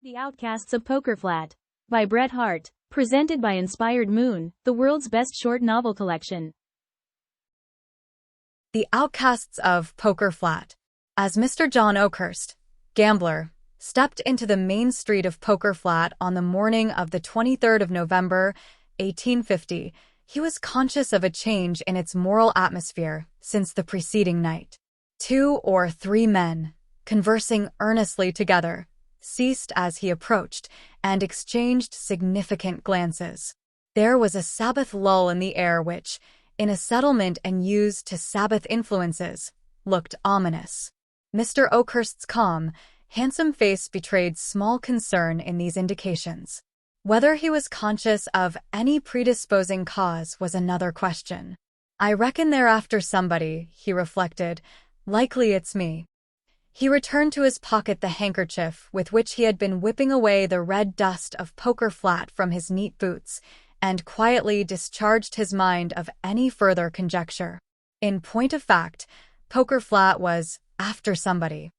The Outcasts of Poker Flat by Bret Harte, presented by Inspired Moon, the world's best short novel collection. The Outcasts of Poker Flat. As Mr. John Oakhurst, gambler, stepped into the main street of Poker Flat on the morning of the 23rd of November, 1850, he was conscious of a change in its moral atmosphere since the preceding night. 2 or 3 men, conversing earnestly together, ceased as he approached and exchanged significant glances. There was a Sabbath lull in the air which, in a settlement and used to Sabbath influences, looked ominous. Mr. Oakhurst's calm, handsome face betrayed small concern in these indications. Whether he was conscious of any predisposing cause was another question. "I reckon they're after somebody," he reflected. "Likely it's me." He returned to his pocket the handkerchief with which he had been whipping away the red dust of Poker Flat from his neat boots, and quietly discharged his mind of any further conjecture. In point of fact, Poker Flat was after somebody.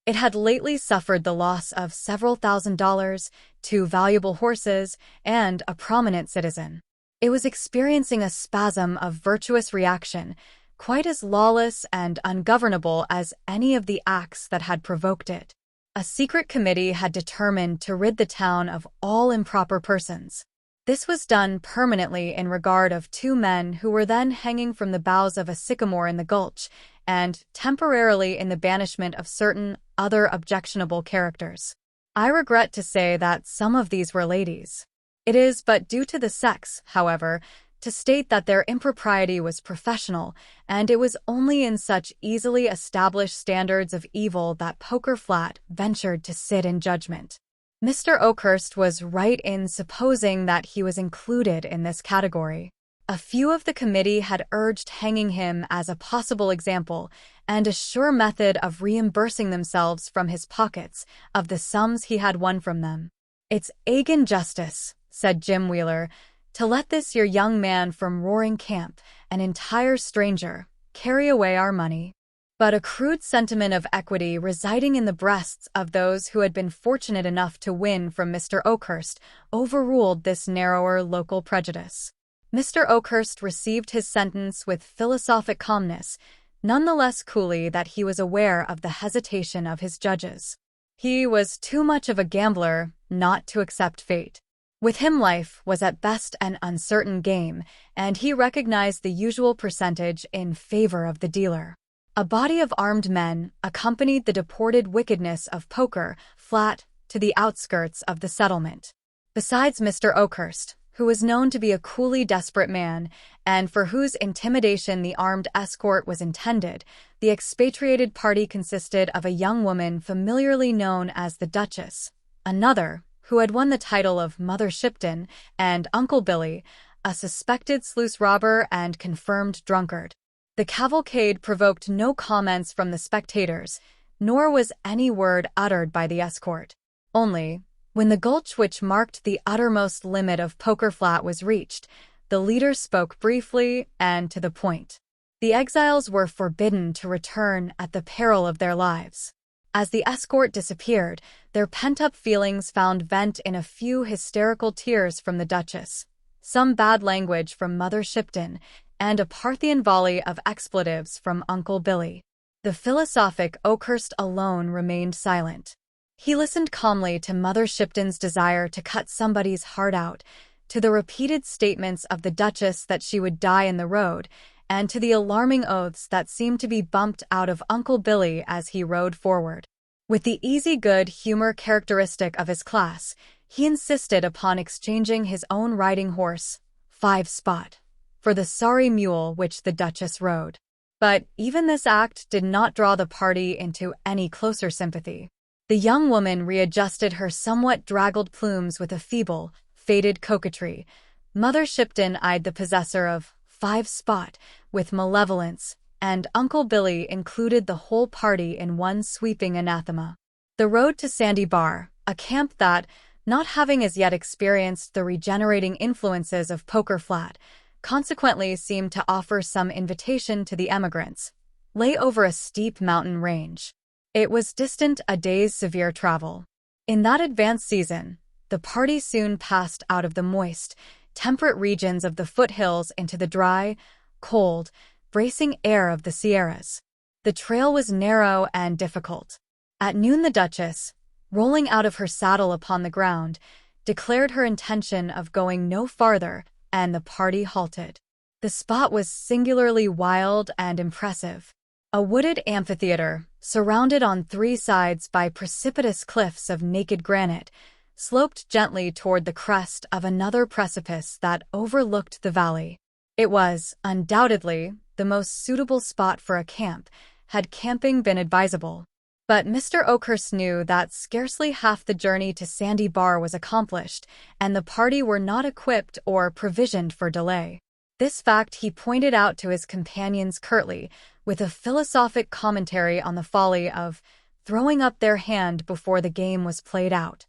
It had lately suffered the loss of several $1,000s, 2 valuable horses, and a prominent citizen. It was experiencing a spasm of virtuous reaction, quite as lawless and ungovernable as any of the acts that had provoked it. A secret committee had determined to rid the town of all improper persons. This was done permanently in regard of 2 men who were then hanging from the boughs of a sycamore in the gulch, and temporarily in the banishment of certain other objectionable characters. I regret to say that some of these were ladies. It is but due to the sex, however, to state that their impropriety was professional, and it was only in such easily established standards of evil that Poker Flat ventured to sit in judgment. Mr. Oakhurst was right in supposing that he was included in this category. A few of the committee had urged hanging him as a possible example and a sure method of reimbursing themselves from his pockets of the sums he had won from them. "It's agin justice," said Jim Wheeler, "to let this your young man from Roaring Camp, an entire stranger, carry away our money." But a crude sentiment of equity residing in the breasts of those who had been fortunate enough to win from Mr. Oakhurst overruled this narrower local prejudice. Mr. Oakhurst received his sentence with philosophic calmness, none the less coolly that he was aware of the hesitation of his judges. He was too much of a gambler not to accept fate. With him life was at best an uncertain game, and he recognized the usual percentage in favor of the dealer. A body of armed men accompanied the deported wickedness of Poker Flat to the outskirts of the settlement. Besides Mr. Oakhurst, who was known to be a coolly desperate man, and for whose intimidation the armed escort was intended, the expatriated party consisted of a young woman familiarly known as the Duchess, another, who had won the title of Mother Shipton, and Uncle Billy, a suspected sluice robber and confirmed drunkard. The cavalcade provoked no comments from the spectators, nor was any word uttered by the escort. Only, when the gulch which marked the uttermost limit of Poker Flat was reached, the leader spoke briefly and to the point. The exiles were forbidden to return at the peril of their lives. As the escort disappeared, their pent-up feelings found vent in a few hysterical tears from the Duchess, some bad language from Mother Shipton, and a Parthian volley of expletives from Uncle Billy. The philosophic Oakhurst alone remained silent. He listened calmly to Mother Shipton's desire to cut somebody's heart out, to the repeated statements of the Duchess that she would die in the road, and to the alarming oaths that seemed to be bumped out of Uncle Billy as he rode forward. With the easy good humor characteristic of his class, he insisted upon exchanging his own riding horse, 5 Spot, for the sorry mule which the Duchess rode. But even this act did not draw the party into any closer sympathy. The young woman readjusted her somewhat draggled plumes with a feeble, faded coquetry. Mother Shipton eyed the possessor of 5 Spot with malevolence, and Uncle Billy included the whole party in one sweeping anathema. The road to Sandy Bar, a camp that, not having as yet experienced the regenerating influences of Poker Flat, consequently seemed to offer some invitation to the emigrants, lay over a steep mountain range. It was distant a day's severe travel. In that advanced season, the party soon passed out of the moist, temperate regions of the foothills into the dry, cold, bracing air of the Sierras. The trail was narrow and difficult. At noon the Duchess, rolling out of her saddle upon the ground, declared her intention of going no farther, and the party halted. The spot was singularly wild and impressive. A wooded amphitheater, surrounded on three sides by precipitous cliffs of naked granite, sloped gently toward the crest of another precipice that overlooked the valley. It was, undoubtedly, the most suitable spot for a camp, had camping been advisable. But Mr. Oakhurst knew that scarcely half the journey to Sandy Bar was accomplished, and the party were not equipped or provisioned for delay. This fact he pointed out to his companions curtly, with a philosophic commentary on the folly of throwing up their hand before the game was played out.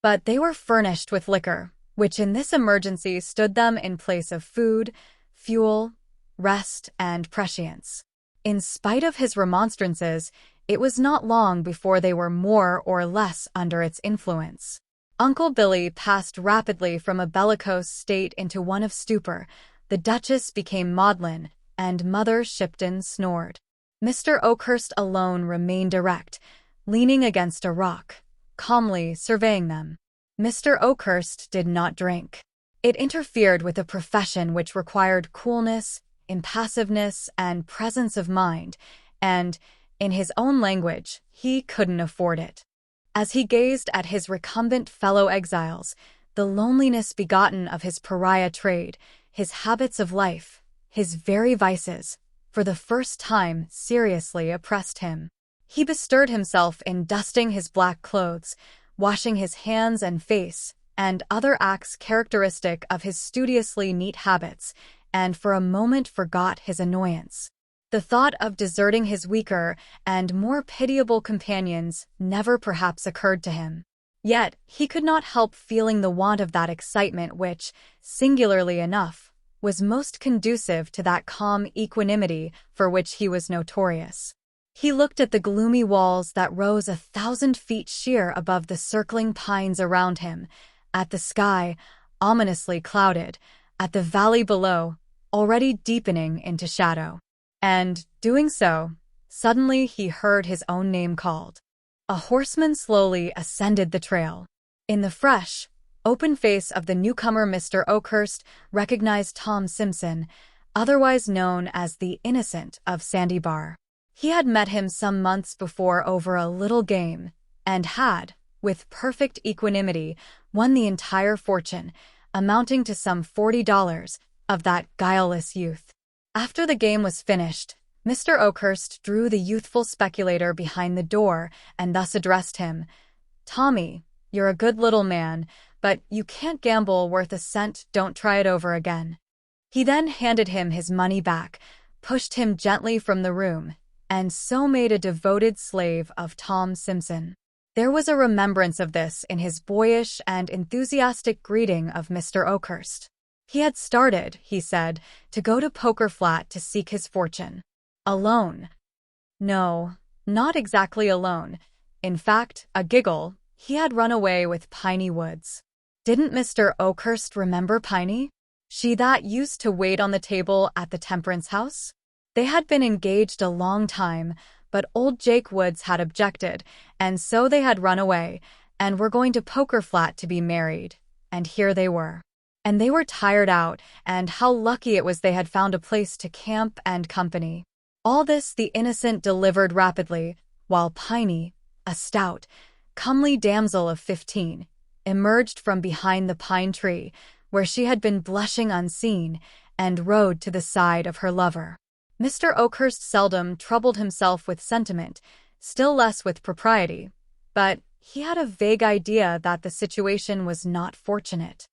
But they were furnished with liquor, which in this emergency stood them in place of food, fuel, rest, and prescience. In spite of his remonstrances, it was not long before they were more or less under its influence. Uncle Billy passed rapidly from a bellicose state into one of stupor, the Duchess became maudlin, and Mother Shipton snored. Mr. Oakhurst alone remained erect, leaning against a rock, calmly surveying them. Mr. Oakhurst did not drink. It interfered with a profession which required coolness, impassiveness, and presence of mind, and, in his own language, he couldn't afford it. As he gazed at his recumbent fellow exiles, the loneliness begotten of his pariah trade, his habits of life, his very vices, for the first time seriously oppressed him. He bestirred himself in dusting his black clothes, washing his hands and face, and other acts characteristic of his studiously neat habits, and for a moment forgot his annoyance. The thought of deserting his weaker and more pitiable companions never perhaps occurred to him. Yet he could not help feeling the want of that excitement which, singularly enough, was most conducive to that calm equanimity for which he was notorious. He looked at the gloomy walls that rose 1,000 feet sheer above the circling pines around him, at the sky, ominously clouded, at the valley below, already deepening into shadow. And, doing so, suddenly he heard his own name called. A horseman slowly ascended the trail. In the fresh, open face of the newcomer Mr. Oakhurst recognized Tom Simpson, otherwise known as the Innocent of Sandy Bar. He had met him some months before over a little game, and had, with perfect equanimity, won the entire fortune, amounting to some $40, of that guileless youth. After the game was finished, Mr. Oakhurst drew the youthful speculator behind the door and thus addressed him. "Tommy, you're a good little man, but you can't gamble worth a cent, don't try it over again." He then handed him his money back, pushed him gently from the room, and so made a devoted slave of Tom Simpson. There was a remembrance of this in his boyish and enthusiastic greeting of Mr. Oakhurst. He had started, he said, to go to Poker Flat to seek his fortune. Alone. No, not exactly alone. In fact, a giggle, he had run away with Piney Woods. Didn't Mr. Oakhurst remember Piney? She that used to wait on the table at the Temperance House? They had been engaged a long time, but old Jake Woods had objected, and so they had run away, and were going to Poker Flat to be married, and here they were. And they were tired out, and how lucky it was they had found a place to camp and company. All this the Innocent delivered rapidly, while Piney, a stout, comely damsel of 15, emerged from behind the pine tree, where she had been blushing unseen, and rode to the side of her lover. Mr. Oakhurst seldom troubled himself with sentiment, still less with propriety, but he had a vague idea that the situation was not fortunate.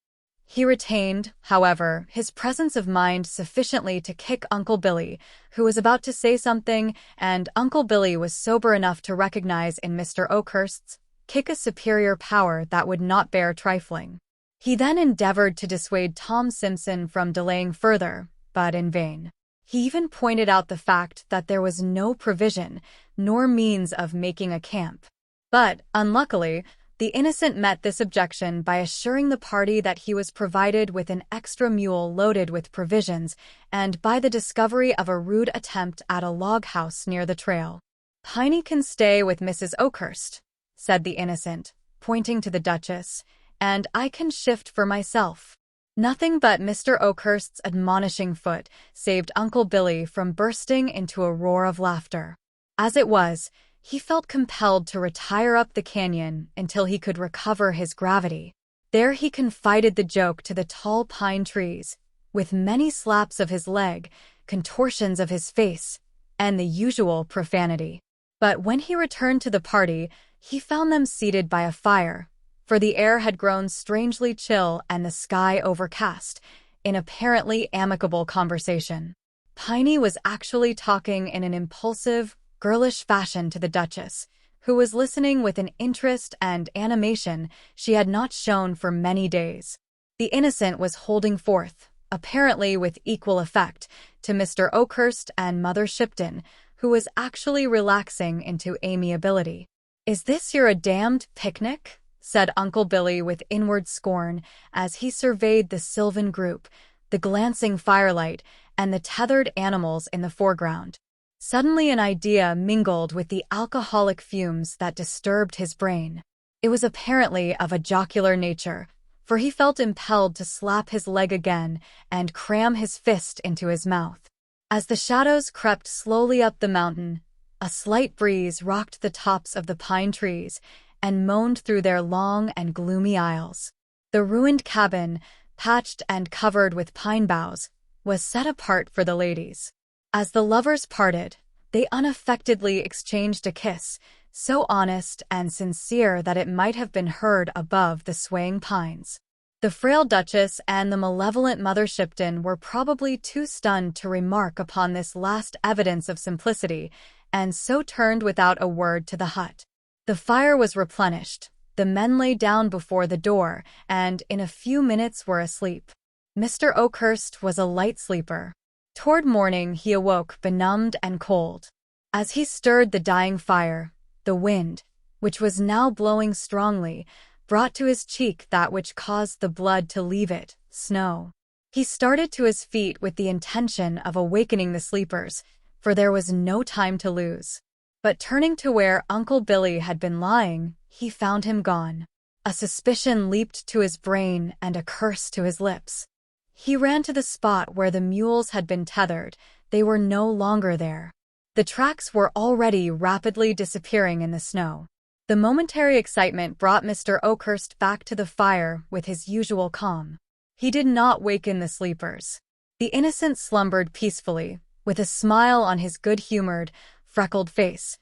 He retained, however, his presence of mind sufficiently to kick Uncle Billy, who was about to say something, and Uncle Billy was sober enough to recognize in Mr. Oakhurst's kick a superior power that would not bear trifling. He then endeavored to dissuade Tom Simpson from delaying further, but in vain. He even pointed out the fact that there was no provision nor means of making a camp. But, unluckily, the innocent met this objection by assuring the party that he was provided with an extra mule loaded with provisions and by the discovery of a rude attempt at a log house near the trail. "Piney can stay with Mrs. Oakhurst," said the innocent, pointing to the Duchess, "and I can shift for myself." Nothing but Mr. Oakhurst's admonishing foot saved Uncle Billy from bursting into a roar of laughter. As it was, he felt compelled to retire up the canyon until he could recover his gravity. There he confided the joke to the tall pine trees, with many slaps of his leg, contortions of his face, and the usual profanity. But when he returned to the party, he found them seated by a fire, for the air had grown strangely chill and the sky overcast, in apparently amicable conversation. Piney was actually talking in an impulsive, girlish fashion to the Duchess, who was listening with an interest and animation she had not shown for many days. The innocent was holding forth, apparently with equal effect, to Mr. Oakhurst and Mother Shipton, who was actually relaxing into amiability. "Is this your damned picnic?" said Uncle Billy with inward scorn as he surveyed the sylvan group, the glancing firelight, and the tethered animals in the foreground. Suddenly an idea mingled with the alcoholic fumes that disturbed his brain. It was apparently of a jocular nature, for he felt impelled to slap his leg again and cram his fist into his mouth. As the shadows crept slowly up the mountain, a slight breeze rocked the tops of the pine trees and moaned through their long and gloomy aisles. The ruined cabin, patched and covered with pine boughs, was set apart for the ladies. As the lovers parted, they unaffectedly exchanged a kiss, so honest and sincere that it might have been heard above the swaying pines. The frail Duchess and the malevolent Mother Shipton were probably too stunned to remark upon this last evidence of simplicity, and so turned without a word to the hut. The fire was replenished, the men lay down before the door, and in a few minutes were asleep. Mr. Oakhurst was a light sleeper. Toward morning he awoke benumbed and cold. As he stirred the dying fire, the wind, which was now blowing strongly, brought to his cheek that which caused the blood to leave it, snow. He started to his feet with the intention of awakening the sleepers, for there was no time to lose. But turning to where Uncle Billy had been lying, he found him gone. A suspicion leaped to his brain and a curse to his lips. He ran to the spot where the mules had been tethered. They were no longer there. The tracks were already rapidly disappearing in the snow. The momentary excitement brought Mr. Oakhurst back to the fire with his usual calm. He did not waken the sleepers. The innocent slumbered peacefully, with a smile on his good-humored, freckled face.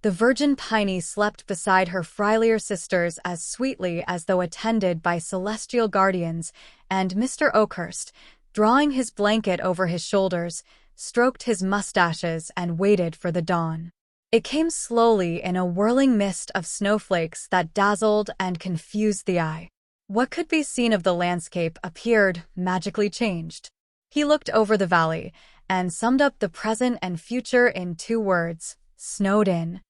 The Virgin Piney slept beside her frilier sisters as sweetly as though attended by celestial guardians, and Mr. Oakhurst, drawing his blanket over his shoulders, stroked his mustaches and waited for the dawn. It came slowly in a whirling mist of snowflakes that dazzled and confused the eye. What could be seen of the landscape appeared magically changed. He looked over the valley and summed up the present and future in 2 words: snowed in.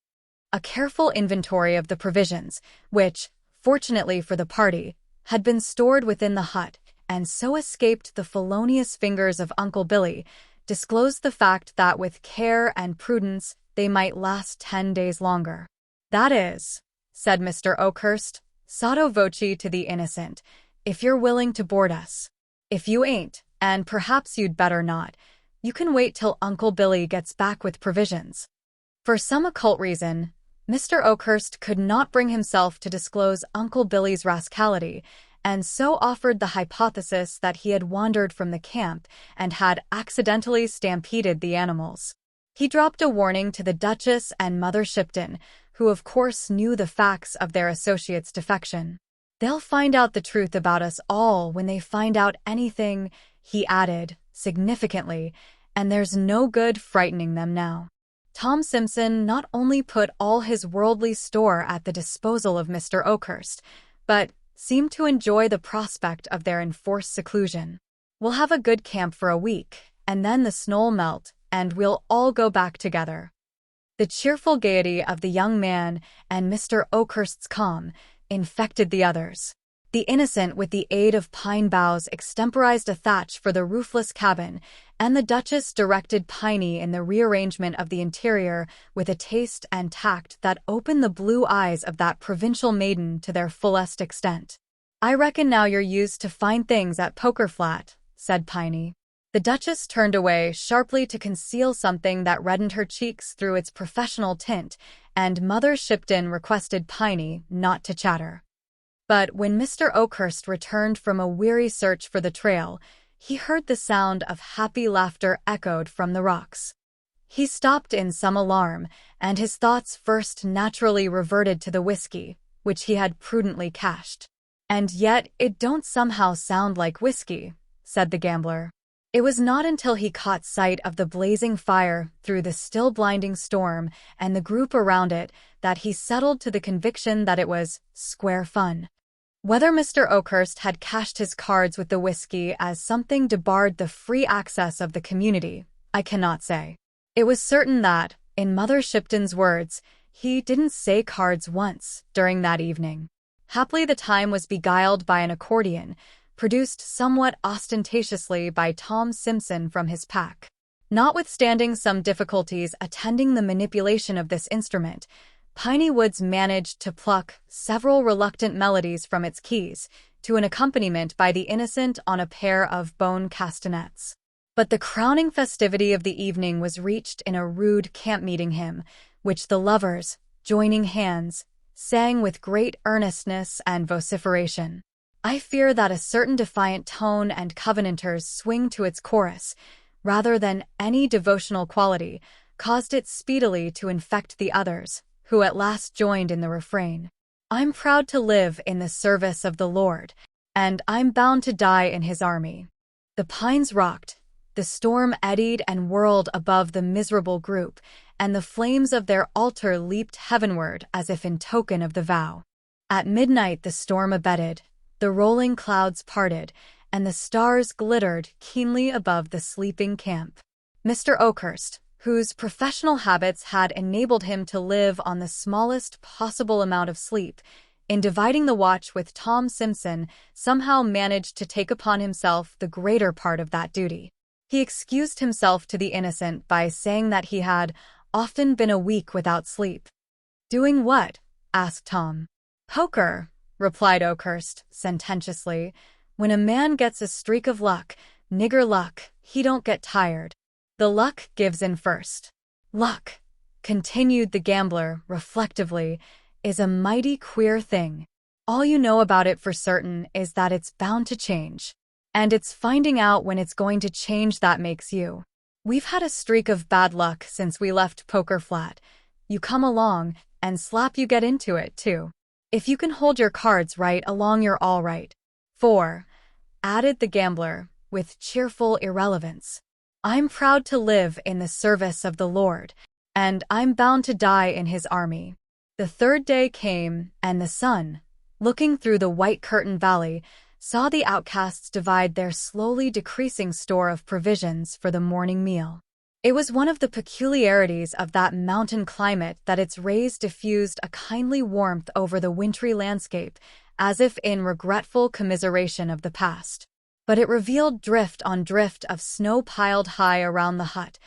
A careful inventory of the provisions, which, fortunately for the party, had been stored within the hut, and so escaped the felonious fingers of Uncle Billy, disclosed the fact that with care and prudence they might last 10 days longer. "That is," said Mr. Oakhurst, sotto voce to the innocent, "if you're willing to board us. If you ain't, and perhaps you'd better not, you can wait till Uncle Billy gets back with provisions." For some occult reason, Mr. Oakhurst could not bring himself to disclose Uncle Billy's rascality, and so offered the hypothesis that he had wandered from the camp and had accidentally stampeded the animals. He dropped a warning to the Duchess and Mother Shipton, who of course knew the facts of their associate's defection. "They'll find out the truth about us all when they find out anything," he added, significantly, "and there's no good frightening them now." Tom Simpson not only put all his worldly store at the disposal of Mr. Oakhurst, but seemed to enjoy the prospect of their enforced seclusion. "We'll have a good camp for a week, and then the snow'll melt, and we'll all go back together." The cheerful gaiety of the young man and Mr. Oakhurst's calm infected the others. The innocent, with the aid of pine boughs, extemporized a thatch for the roofless cabin, and the Duchess directed Piney in the rearrangement of the interior with a taste and tact that opened the blue eyes of that provincial maiden to their fullest extent. "I reckon now you're used to fine things at Poker Flat," said Piney. The Duchess turned away sharply to conceal something that reddened her cheeks through its professional tint, and Mother Shipton requested Piney not to chatter. But when Mr. Oakhurst returned from a weary search for the trail, he heard the sound of happy laughter echoed from the rocks. He stopped in some alarm, and his thoughts first naturally reverted to the whiskey, which he had prudently cached. "And yet it don't somehow sound like whiskey," said the gambler. It was not until he caught sight of the blazing fire through the still blinding storm and the group around it that he settled to the conviction that it was square fun. Whether Mr. Oakhurst had cached his cards with the whiskey as something debarred the free access of the community, I cannot say. It was certain that, in Mother Shipton's words, he didn't say cards once during that evening. Happily the time was beguiled by an accordion, produced somewhat ostentatiously by Tom Simpson from his pack. Notwithstanding some difficulties attending the manipulation of this instrument, Piney Woods managed to pluck several reluctant melodies from its keys to an accompaniment by the innocent on a pair of bone castanets. But the crowning festivity of the evening was reached in a rude camp-meeting hymn, which the lovers, joining hands, sang with great earnestness and vociferation. I fear that a certain defiant tone and Covenanters swing to its chorus, rather than any devotional quality, caused it speedily to infect the others, who at last joined in the refrain. "I'm proud to live in the service of the Lord, and I'm bound to die in his army." The pines rocked, the storm eddied and whirled above the miserable group, and the flames of their altar leaped heavenward as if in token of the vow. At midnight the storm abated, the rolling clouds parted, and the stars glittered keenly above the sleeping camp. Mr. Oakhurst, whose professional habits had enabled him to live on the smallest possible amount of sleep, in dividing the watch with Tom Simpson, somehow managed to take upon himself the greater part of that duty. He excused himself to the innocent by saying that he had often been a week without sleep. "Doing what?" asked Tom. "Poker," replied Oakhurst, sententiously. "When a man gets a streak of luck, nigger luck, he don't get tired. The luck gives in first. Luck," continued the gambler reflectively, "is a mighty queer thing. All you know about it for certain is that it's bound to change. And it's finding out when it's going to change that makes you. We've had a streak of bad luck since we left Poker Flat. You come along, and slap you get into it, too. If you can hold your cards right along, you're all right. For," added the gambler, with cheerful irrelevance, "I'm proud to live in the service of the Lord, and I'm bound to die in his army." The third day came, and the sun, looking through the white curtain valley, saw the outcasts divide their slowly decreasing store of provisions for the morning meal. It was one of the peculiarities of that mountain climate that its rays diffused a kindly warmth over the wintry landscape, as if in regretful commiseration of the past. But it revealed drift on drift of snow piled high around the hut,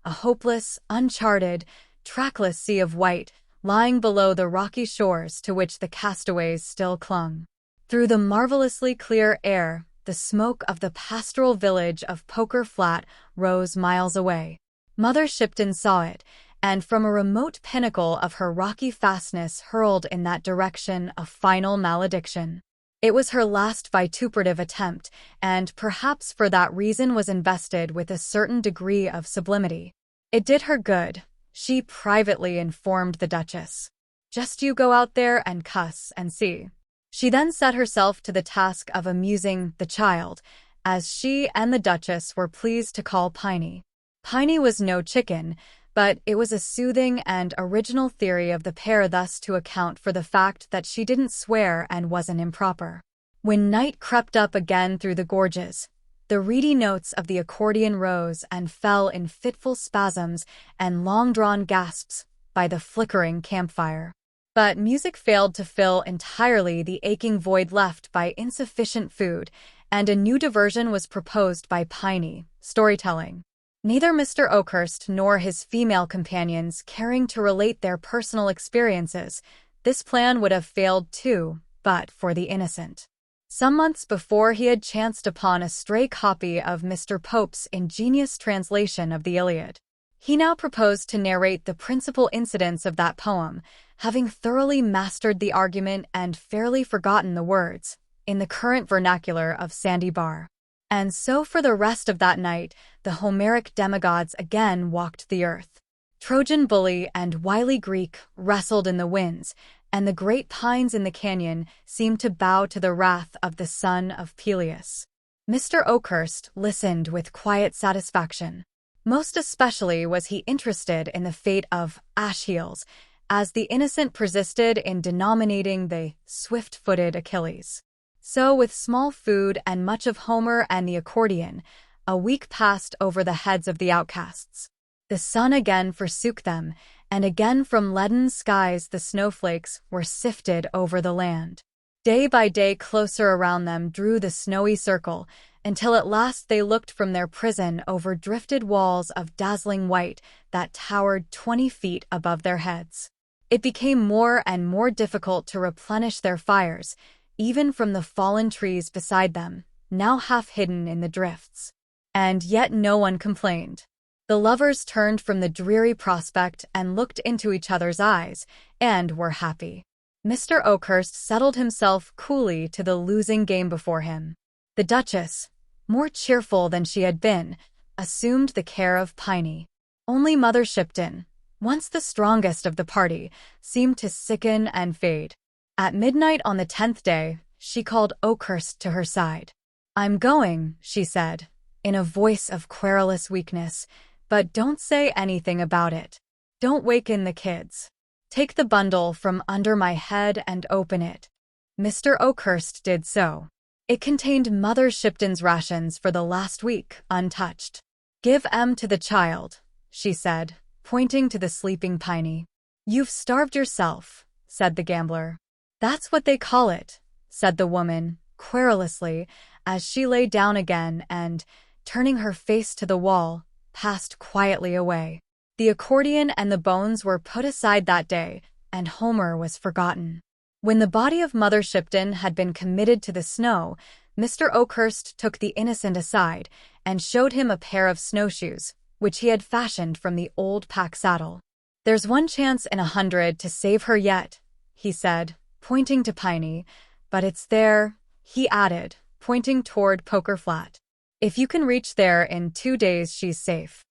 a hopeless, uncharted, trackless sea of white, lying below the rocky shores to which the castaways still clung. Through the marvelously clear air, the smoke of the pastoral village of Poker Flat rose miles away. Mother Shipton saw it, and from a remote pinnacle of her rocky fastness hurled in that direction a final malediction. It was her last vituperative attempt, and perhaps for that reason was invested with a certain degree of sublimity. It did her good, she privately informed the Duchess. "Just you go out there and cuss and see." She then set herself to the task of amusing the child, as she and the Duchess were pleased to call Piney. Piney was no chicken, but it was a soothing and original theory of the pair thus to account for the fact that she didn't swear and wasn't improper. When night crept up again through the gorges, The reedy notes of the accordion rose and fell in fitful spasms and long-drawn gasps by the flickering campfire. But music failed to fill entirely the aching void left by insufficient food, and a new diversion was proposed by Piney, storytelling. Neither Mr. Oakhurst nor his female companions caring to relate their personal experiences, this plan would have failed too, but for the innocent. Some months before he had chanced upon a stray copy of Mr. Pope's ingenious translation of the Iliad. He now proposed to narrate the principal incidents of that poem, having thoroughly mastered the argument and fairly forgotten the words, in the current vernacular of Sandy Bar. And so for the rest of that night, the Homeric demigods again walked the earth. Trojan bully and wily Greek wrestled in the winds, and the great pines in the canyon seemed to bow to the wrath of the son of Peleus. Mr. Oakhurst listened with quiet satisfaction. Most especially was he interested in the fate of Achilles, as the innocent persisted in denominating the swift-footed Achilles. So, with small food and much of Homer and the accordion, a week passed over the heads of the outcasts. The sun again forsook them, and again from leaden skies the snowflakes were sifted over the land. Day by day closer around them drew the snowy circle, until at last they looked from their prison over drifted walls of dazzling white that towered 20 feet above their heads. It became more and more difficult to replenish their fires, even from the fallen trees beside them, now half hidden in the drifts. And yet no one complained. The lovers turned from the dreary prospect and looked into each other's eyes, and were happy. Mr. Oakhurst settled himself coolly to the losing game before him. The Duchess, more cheerful than she had been, assumed the care of Piney. Only Mother Shipton, once the strongest of the party, seemed to sicken and fade. At midnight on the 10th day, she called Oakhurst to her side. "I'm going," she said, in a voice of querulous weakness, "but don't say anything about it. Don't waken the kids. Take the bundle from under my head and open it." Mr. Oakhurst did so. It contained Mother Shipton's rations for the last week, untouched. "Give 'em to the child," she said, pointing to the sleeping Piney. "You've starved yourself," said the gambler. "That's what they call it," said the woman, querulously, as she lay down again and, turning her face to the wall, passed quietly away. The accordion and the bones were put aside that day, and Homer was forgotten. When the body of Mother Shipton had been committed to the snow, Mr. Oakhurst took the innocent aside and showed him a pair of snowshoes, which he had fashioned from the old pack saddle. "There's one chance in 100 to save her yet," he said, pointing to Piney, "but it's there," he added, pointing toward Poker Flat. "If you can reach there in 2 days, she's safe."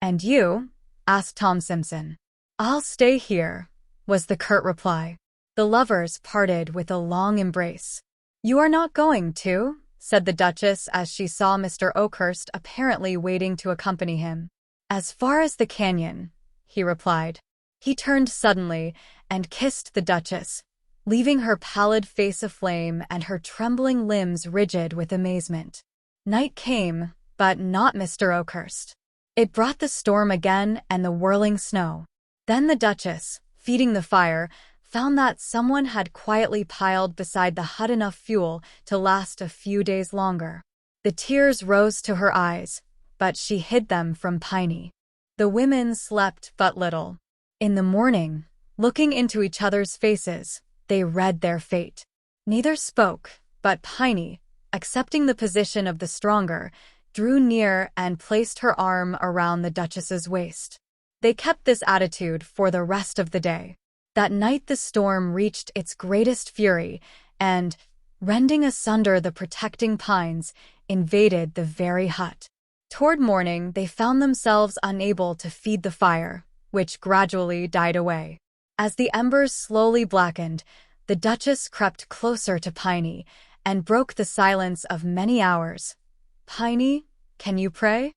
"And you?" asked Tom Simpson. "I'll stay here," was the curt reply. The lovers parted with a long embrace. "You are not going to?" said the Duchess as she saw Mr. Oakhurst apparently waiting to accompany him. "As far as the canyon," he replied. He turned suddenly and kissed the Duchess, leaving her pallid face aflame and her trembling limbs rigid with amazement. Night came, but not Mr. Oakhurst. It brought the storm again and the whirling snow. Then the Duchess, feeding the fire, found that someone had quietly piled beside the hut enough fuel to last a few days longer. The tears rose to her eyes, but she hid them from Piney. The women slept but little. In the morning, looking into each other's faces, they read their fate. Neither spoke, but Piney, accepting the position of the stronger, drew near and placed her arm around the Duchess's waist. They kept this attitude for the rest of the day. That night the storm reached its greatest fury and, rending asunder the protecting pines, invaded the very hut. Toward morning they found themselves unable to feed the fire, which gradually died away. As the embers slowly blackened, the Duchess crept closer to Piney and broke the silence of many hours. "Piney, can you pray?"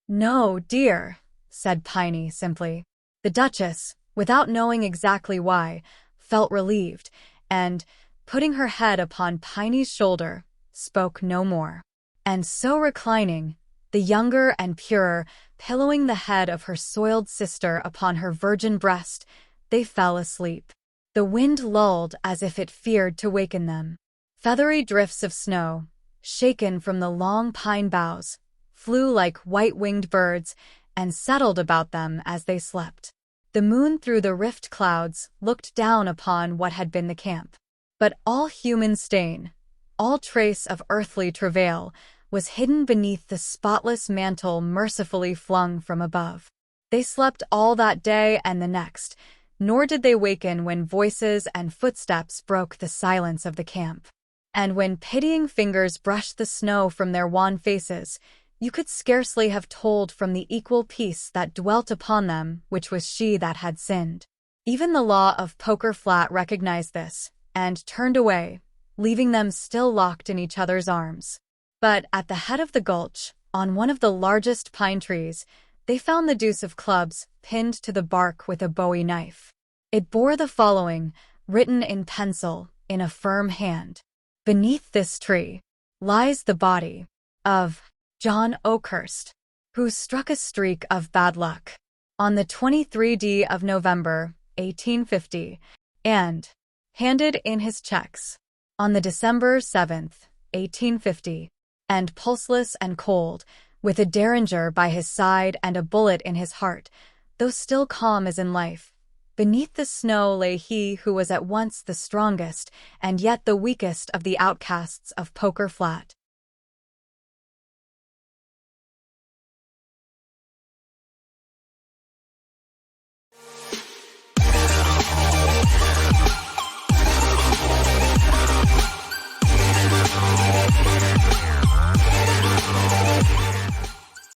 "No, dear," said Piney simply. The Duchess, without knowing exactly why, felt relieved and, putting her head upon Piney's shoulder, spoke no more. And so reclining, the younger and purer, pillowing the head of her soiled sister upon her virgin breast, they fell asleep. The wind lulled as if it feared to waken them. Feathery drifts of snow, shaken from the long pine boughs, flew like white-winged birds and settled about them as they slept. The moon through the rift clouds looked down upon what had been the camp. But all human stain, all trace of earthly travail, was hidden beneath the spotless mantle mercifully flung from above. They slept all that day and the next, nor did they waken when voices and footsteps broke the silence of the camp. And when pitying fingers brushed the snow from their wan faces, you could scarcely have told from the equal peace that dwelt upon them which was she that had sinned. Even the law of Poker Flat recognized this, and turned away, leaving them still locked in each other's arms. But at the head of the gulch, on one of the largest pine trees, they found the deuce of clubs pinned to the bark with a bowie knife. It bore the following, written in pencil, in a firm hand. Beneath this tree lies the body of John Oakhurst, who struck a streak of bad luck on the 23rd of November, 1850, and handed in his checks on the December 7th, 1850, and pulseless and cold, with a derringer by his side and a bullet in his heart, though still calm as in life. Beneath the snow lay he who was at once the strongest and yet the weakest of the outcasts of Poker Flat.